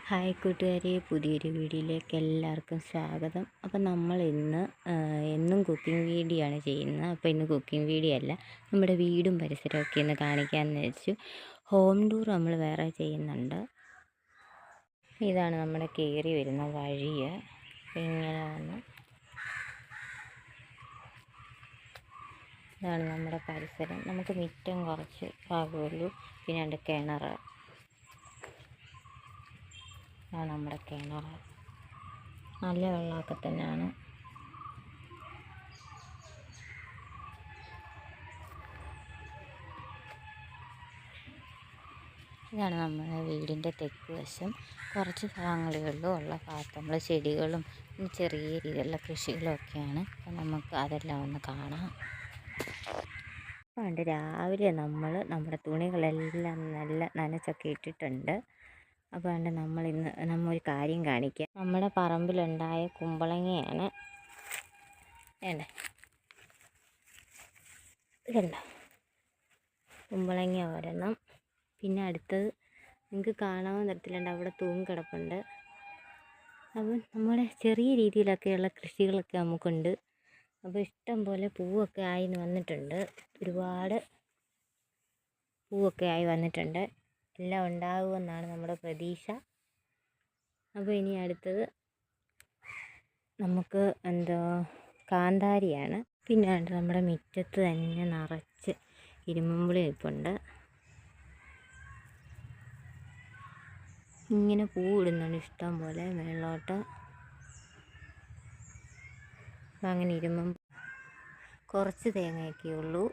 Hi കൂട്ടുകാരെ, പുതിയൊരു വീഡിയോയിലേക്ക് എല്ലാവർക്കും സ്വാഗതം. അപ്പം നമ്മൾ ഇന്ന് എന്നും കുക്കിംഗ് വീഡിയോ ആണ് ചെയ്യുന്നത്. അപ്പോൾ ഇന്ന് കുക്കിംഗ് വീഡിയോ അല്ല, നമ്മുടെ വീടും പരിസരമൊക്കെ ഒന്ന് കാണിക്കാമെന്ന് വെച്ചു. ഹോം ടൂർ നമ്മൾ വേറെ ചെയ്യുന്നുണ്ട്. ഇതാണ് നമ്മുടെ കയറി വരുന്ന വഴി. ഇങ്ങനെ വന്ന് ഇതാണ് നമ്മുടെ പരിസരം. നമുക്ക് മുറ്റം കുറച്ച് ഭാഗമുള്ളൂ, പിന്നെ ഉണ്ട് കിണർ. ഇതാണ് നമ്മുടെ കിണർ. നല്ല വെള്ളമൊക്കെ തന്നെയാണ്. ഇതാണ് നമ്മുടെ വീടിൻ്റെ തെക്ക് വശം. കുറച്ച് ഭാഗങ്ങളിലുള്ളൂ ഉള്ള ഭാഗത്ത് നമ്മൾ ചെടികളും ചെറിയ രീതിയിലുള്ള കൃഷികളും ഒക്കെയാണ്. അപ്പം നമുക്ക് അതെല്ലാം ഒന്ന് കാണാം. പണ്ട് രാവിലെ നമ്മുടെ തുണികളെല്ലാം നല്ല നനച്ചൊക്കെ ഇട്ടിട്ടുണ്ട്. അപ്പോൾ നമ്മൊരു കാര്യം കാണിക്കാം. നമ്മുടെ പറമ്പിലുണ്ടായ കുമ്പളങ്ങയാണ്. ഇതുണ്ടോ, കുമ്പളങ്ങ ഒരെണ്ണം. പിന്നെ അടുത്തത് നിങ്ങൾക്ക് കാണാവുന്ന തരത്തിലുണ്ട്, അവിടെ തൂങ്ങിക്കിടപ്പുണ്ട്. അപ്പം നമ്മുടെ ചെറിയ രീതിയിലൊക്കെയുള്ള കൃഷികളൊക്കെ നമുക്കുണ്ട്. അപ്പോൾ ഇഷ്ടം പോലെ പൂവൊക്കെ ആയി വന്നിട്ടുണ്ട്. ഒരുപാട് പൂവൊക്കെ ആയി വന്നിട്ടുണ്ട്. എല്ലാം ഉണ്ടാകുമെന്നാണ് നമ്മുടെ പ്രതീക്ഷ. അപ്പോൾ ഇനി അടുത്തത് നമുക്ക് കാന്താരിയാണ്. പിന്നെ നമ്മുടെ മുറ്റത്ത് തന്നെ നിറച്ച് ഇരുമ്പുളി നിൽപ്പുണ്ട്. ഇങ്ങനെ പൂ ഇടുന്നുണ്ട് ഇഷ്ടം പോലെ മേളിലോട്ട്. അങ്ങനെ കുറച്ച് തേങ്ങയൊക്കെ ഉള്ളൂ.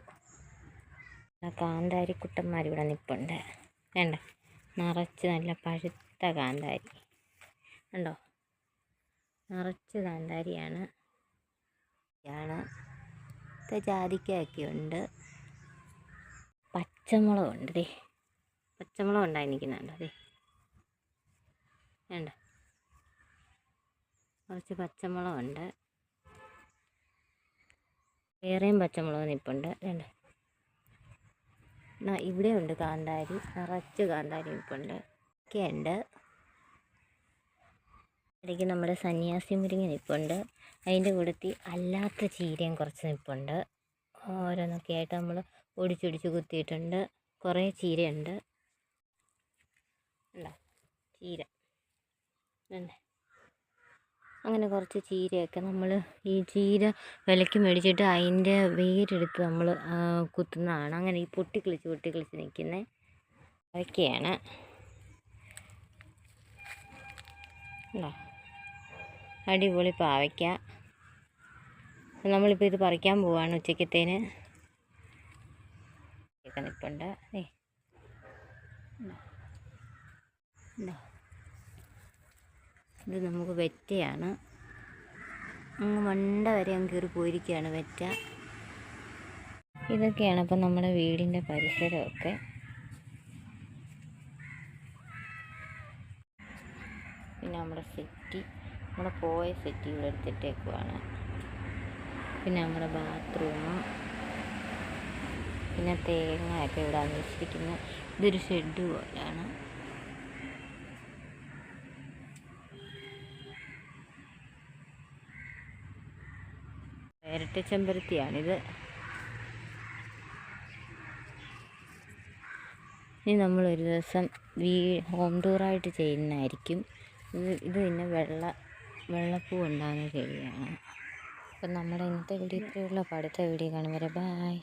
കാന്താരിക്കുട്ടന്മാരിവിടെ നിൽപ്പുണ്ട്. വേണ്ട, നിറച്ച് നല്ല പഴുത്ത കാന്താരി ഉണ്ടോ, നിറച്ച് കാന്താരിയാണ്. ജാതിക്കയൊക്കെ ഉണ്ട്. പച്ചമുളകുണ്ട്. പച്ചമുളക് ഉണ്ടായി നിൽക്കുന്നുണ്ട്. വേണ്ട, കുറച്ച് പച്ചമുളകുണ്ട്. വേറെയും പച്ചമുളക് നിൽപ്പുണ്ട്. വേണ്ട, ഇവിടെ ഉണ്ട് കാന്താരി, നിറച്ച് കാന്താരി നിൽപ്പുണ്ട്. ഒക്കെ ഉണ്ട്. ഇടയ്ക്ക് നമ്മുടെ സന്യാസി മുരിങ്ങ നിൽപ്പുണ്ട്. അതിൻ്റെ കൂടത്തിൽ അല്ലാത്ത ചീരയും കുറച്ച് നിൽപ്പുണ്ട്. ഓരോന്നൊക്കെ ആയിട്ട് നമ്മൾ ഒടിച്ചൊടിച്ച് കുത്തിയിട്ടുണ്ട്. കുറേ ചീരയുണ്ട്. ചീര അങ്ങനെ കുറച്ച് ചീരയൊക്കെ നമ്മൾ ഈ ചീര വിലയ്ക്ക് മേടിച്ചിട്ട് അതിൻ്റെ വേരെടുത്ത് നമ്മൾ കുത്തുന്നതാണ്. അങ്ങനെ ഈ പൊട്ടിക്കിളിച്ച് നിൽക്കുന്നത് അതൊക്കെയാണ്. അടിപൊളി പാവയ്ക്ക. നമ്മളിപ്പോൾ ഇത് പറിക്കാൻ പോവാണ് ഉച്ചക്കത്തേന്. നിൽപ്പുണ്ട്. ഇത് നമുക്ക് വെറ്റയാണ്. മണ്ട വരെ അങ്ങ് കയറി പോയിരിക്കുകയാണ് വെറ്റ. ഇതൊക്കെയാണ് അപ്പം നമ്മുടെ വീടിൻ്റെ പരിസരമൊക്കെ. പിന്നെ നമ്മുടെ സെറ്റി, നമ്മുടെ പോയ സെറ്റി ഇവിടെ എടുത്തിട്ടേക്കുവാണ്. പിന്നെ നമ്മുടെ ബാത്റൂമും, പിന്നെ തേങ്ങയൊക്കെ ഇവിടെ വെച്ചിരിക്കുന്നത്. ഇതൊരു ഷെഡ് പോലെയാണ്. ഇരട്ട ചെമ്പരത്തിയാണിത്. ഇനി നമ്മളൊരു ദിവസം ഹോം ടൂറായിട്ട് ചെയ്യുന്നതായിരിക്കും. ഇത് പിന്നെ വെള്ളപ്പൂ ഉണ്ടാകുന്ന ചെടിയാണ്. അപ്പം നമ്മുടെ ഇന്നത്തെ വീഡിയോ ഇത്രയുള്ള അടുത്ത വീഡിയോ കാണും വരെ. ബായ്.